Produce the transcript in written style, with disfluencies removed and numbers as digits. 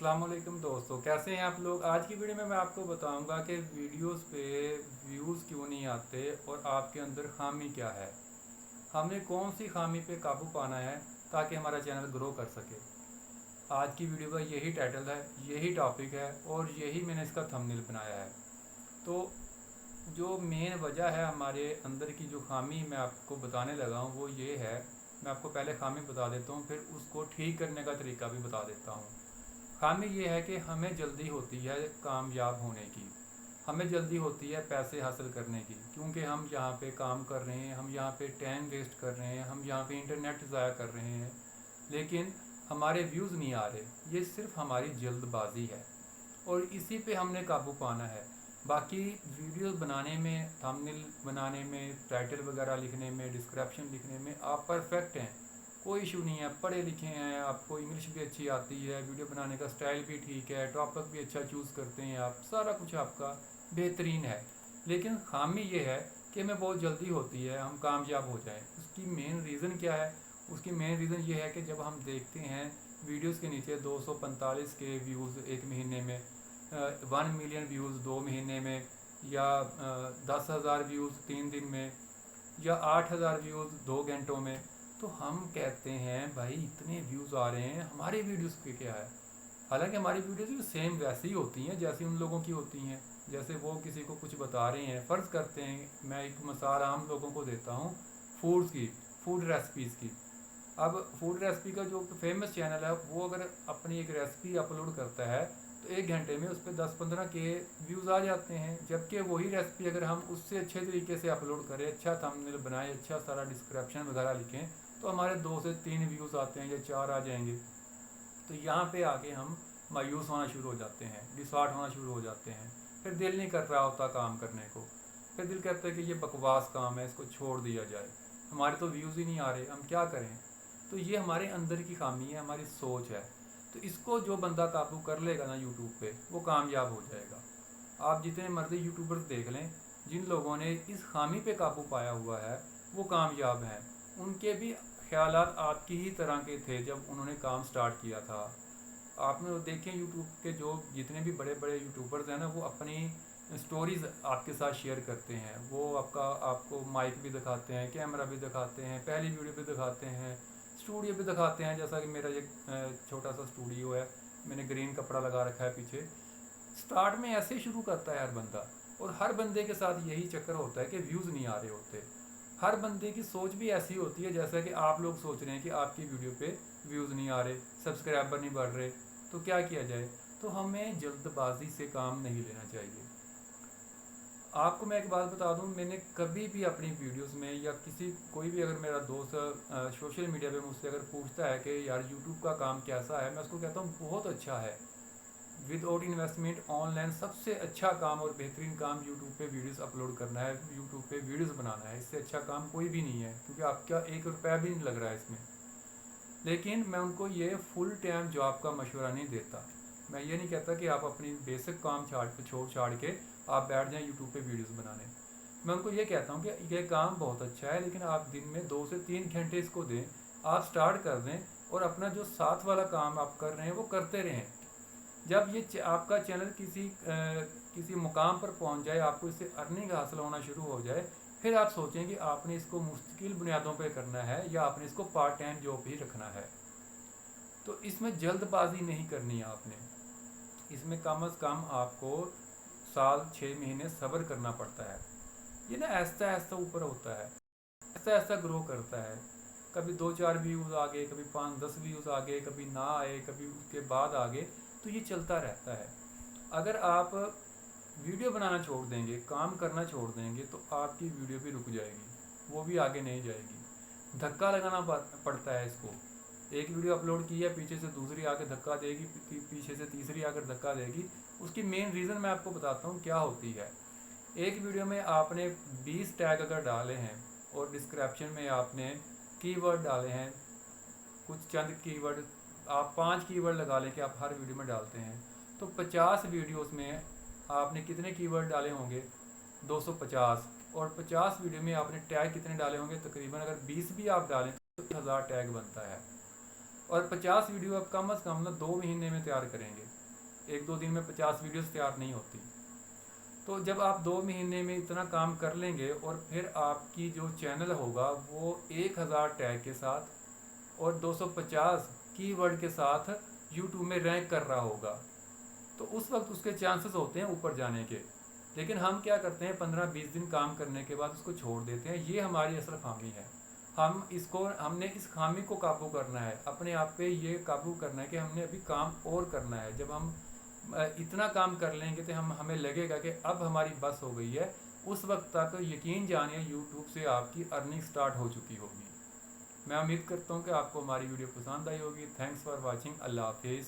अस्सलाम वालेकुम दोस्तों, कैसे हैं आप लोग। आज की वीडियो में मैं आपको बताऊंगा कि वीडियोस पे व्यूज़ क्यों नहीं आते और आपके अंदर खामी क्या है। हमने कौन सी खामी पे काबू पाना है ताकि हमारा चैनल ग्रो कर सके। आज की वीडियो का यही टाइटल है, यही टॉपिक है और यही मैंने इसका थंबनेल बनाया है। तो जो मेन वजह है हमारे अंदर की, जो खामी मैं आपको बताने लगा हूँ वो ये है। मैं आपको पहले खामी बता देता हूँ, फिर उसको ठीक करने का तरीका भी बता देता हूँ। खामी ये है कि हमें जल्दी होती है कामयाब होने की, हमें जल्दी होती है पैसे हासिल करने की, क्योंकि हम यहाँ पे काम कर रहे हैं, हम यहाँ पे टाइम वेस्ट कर रहे हैं, हम यहाँ पे इंटरनेट ज़ाया कर रहे हैं, लेकिन हमारे व्यूज़ नहीं आ रहे। ये सिर्फ हमारी जल्दबाजी है और इसी पे हमने काबू पाना है। बाकी वीडियोस बनाने में, थंबनेल बनाने में, टाइटल वगैरह लिखने में, डिस्क्रिप्शन लिखने में आप परफेक्ट हैं, कोई इशू नहीं है, पढ़े लिखे हैं, आपको इंग्लिश भी अच्छी आती है, वीडियो बनाने का स्टाइल भी ठीक है, टॉपिक भी अच्छा चूज़ करते हैं आप, सारा कुछ आपका बेहतरीन है। लेकिन खामी ये है कि हमें बहुत जल्दी होती है हम कामयाब हो जाएं। उसकी मेन रीज़न क्या है? उसकी मेन रीज़न ये है कि जब हम देखते हैं वीडियोस के नीचे 245 के व्यूज़ एक महीने में, 1 मिलियन व्यूज़ 2 महीने में, या 10,000 व्यूज़ 3 दिन में, या 8,000 व्यूज़ 2 घंटों में, तो हम कहते हैं भाई इतने व्यूज़ आ रहे हैं, हमारी वीडियोस पे क्या है। हालांकि हमारी वीडियोस भी सेम वैसी ही होती हैं जैसी उन लोगों की होती हैं। जैसे वो किसी को कुछ बता रहे हैं, फ़र्ज़ करते हैं, मैं एक मिसाल आम लोगों को देता हूँ फूड्स की, फूड रेसिपीज़ की। अब फूड रेसिपी का जो फेमस चैनल है वो अगर अपनी एक रेसिपी अपलोड करता है तो 1 घंटे में उस पर 10-15 के व्यूज़ आ जाते हैं। जबकि वही रेसिपी अगर हम उससे अच्छे तरीके से अपलोड करें, अच्छा थंबनेल बनाएं, अच्छा सारा डिस्क्रिप्शन वगैरह लिखें, तो हमारे 2 से 3 व्यूज़ आते हैं या 4 आ जाएंगे। तो यहाँ पे आके हम मायूस होना शुरू हो जाते हैं, डिसहार्ट होना शुरू हो जाते हैं। फिर दिल नहीं कर रहा होता काम करने को, फिर दिल कहता है कि ये बकवास काम है, इसको छोड़ दिया जाए, हमारे तो व्यूज़ ही नहीं आ रहे, हम क्या करें। तो ये हमारे अंदर की खामी है, हमारी सोच है। तो इसको जो बंदा काबू कर लेगा ना यूट्यूब पे, वो कामयाब हो जाएगा। आप जितने मर्जी यूट्यूबर्स देख लें, जिन लोगों ने इस खामी पे काबू पाया हुआ है वो कामयाब हैं। उनके भी ख्यालात आपकी ही तरह के थे जब उन्होंने काम स्टार्ट किया था। आपने देखें यूट्यूब के जो जितने भी बड़े बड़े यूट्यूबर्स हैं ना, वो अपनी स्टोरीज़ आपके साथ शेयर करते हैं। वो आपको माइक भी दिखाते हैं, कैमरा भी दिखाते हैं, पहली वीडियो भी दिखाते हैं, स्टूडियो भी दिखाते हैं। जैसा कि मेरा ये छोटा सा स्टूडियो है, मैंने ग्रीन कपड़ा लगा रखा है पीछे। स्टार्ट में ऐसे ही शुरू करता है हर बंदा, और हर बंदे के साथ यही चक्कर होता है कि व्यूज़ नहीं आ रहे होते। हर बंदे की सोच भी ऐसी होती है जैसा कि आप लोग सोच रहे हैं कि आपकी वीडियो पे व्यूज़ नहीं आ रहे, सब्सक्राइबर नहीं बढ़ रहे, तो क्या किया जाए। तो हमें जल्दबाजी से काम नहीं लेना चाहिए। आपको मैं एक बात बता दूं, मैंने कभी भी अपनी वीडियोस में या किसी कोई भी अगर मेरा दोस्त सोशल मीडिया पे मुझसे अगर पूछता है कि यार यूट्यूब का काम कैसा है, मैं उसको कहता हूँ बहुत अच्छा है। विदाउट इन्वेस्टमेंट ऑनलाइन सबसे अच्छा काम और बेहतरीन काम यूट्यूब पे वीडियोस अपलोड करना है, यूट्यूब पे वीडियोस बनाना है। इससे अच्छा काम कोई भी नहीं है, क्योंकि आपका 1 रुपया भी नहीं लग रहा है इसमें। लेकिन मैं उनको ये फुल टाइम जॉब का मशवरा नहीं देता। मैं ये नहीं कहता कि आप अपनी बेसिक काम छोड़ छाड़ के आप बैठ जाएं यूट्यूब पे वीडियोस बनाने। मैं उनको ये कहता हूँ कि ये काम बहुत अच्छा है, लेकिन आप दिन में 2 से 3 घंटे इसको दें, आप स्टार्ट कर दें और अपना जो साथ वाला काम आप कर रहे हैं वो करते रहें। जब ये आपका चैनल किसी मुकाम पर पहुंच जाए, आपको इससे अर्निंग हासिल होना शुरू हो जाए, फिर आप सोचें कि आपने इसको मुस्तकिल बुनियादों पर करना है या आपने इसको पार्ट टाइम जॉब ही रखना है। तो इसमें जल्दबाजी नहीं करनी है आपने। इसमें कम अज़ कम आपको साल 6 महीने सब्र करना पड़ता है। ये ना ऐसा ऐसा ऊपर होता है, ऐसा ऐसा ग्रो करता है। कभी 2-4 व्यूज़ आ गए, कभी 5-10 व्यूज़ आ गए, कभी ना आए, कभी उसके बाद आ गए। तो ये चलता रहता है। अगर आप वीडियो बनाना छोड़ देंगे, काम करना छोड़ देंगे, तो आपकी वीडियो भी रुक जाएगी, वो भी आगे नहीं जाएगी। धक्का लगाना पड़ता है इसको। एक वीडियो अपलोड की है, पीछे से दूसरी आकर धक्का देगी, पीछे से तीसरी आकर धक्का देगी। उसकी मेन रीज़न मैं आपको बताता हूँ क्या होती है। एक वीडियो में आपने 20 टैग अगर डाले हैं और डिस्क्रिप्शन में आपने कीवर्ड डाले हैं, कुछ चंद कीवर्ड, आप 5 कीवर्ड लगा लें कि आप हर वीडियो में डालते हैं, तो 50 वीडियोस में आपने कितने कीवर्ड डाले होंगे? 250। और 50 वीडियो में आपने टैग कितने डाले होंगे? तकरीबन अगर 20 भी आप डालें तो 1000 टैग बनता है। और 50 वीडियो आप कम अज़ कम ना 2 महीने में तैयार करेंगे। 1-2 दिन में 50 वीडियोस तैयार नहीं होती। तो जब आप 2 महीने में इतना काम कर लेंगे और फिर आपकी जो चैनल होगा वो 1000 टैग के साथ और 250 कीवर्ड के साथ यूट्यूब में रैंक कर रहा होगा, तो उस वक्त उसके चांसेस होते हैं ऊपर जाने के। लेकिन हम क्या करते हैं, 15-20 दिन काम करने के बाद उसको छोड़ देते हैं। ये हमारी असल खामी है। हमने इस खामी को काबू करना है, अपने आप पे ये काबू करना है कि हमने अभी काम और करना है। जब हम इतना काम कर लेंगे तो हमें लगेगा कि अब हमारी बस हो गई है, उस वक्त तक यकीन जानिए यूट्यूब से आपकी अर्निंग स्टार्ट हो चुकी होगी। मैं उम्मीद करता हूँ कि आपको हमारी वीडियो पसंद आई होगी। Thanks for watching. अल्लाह हाफिज़।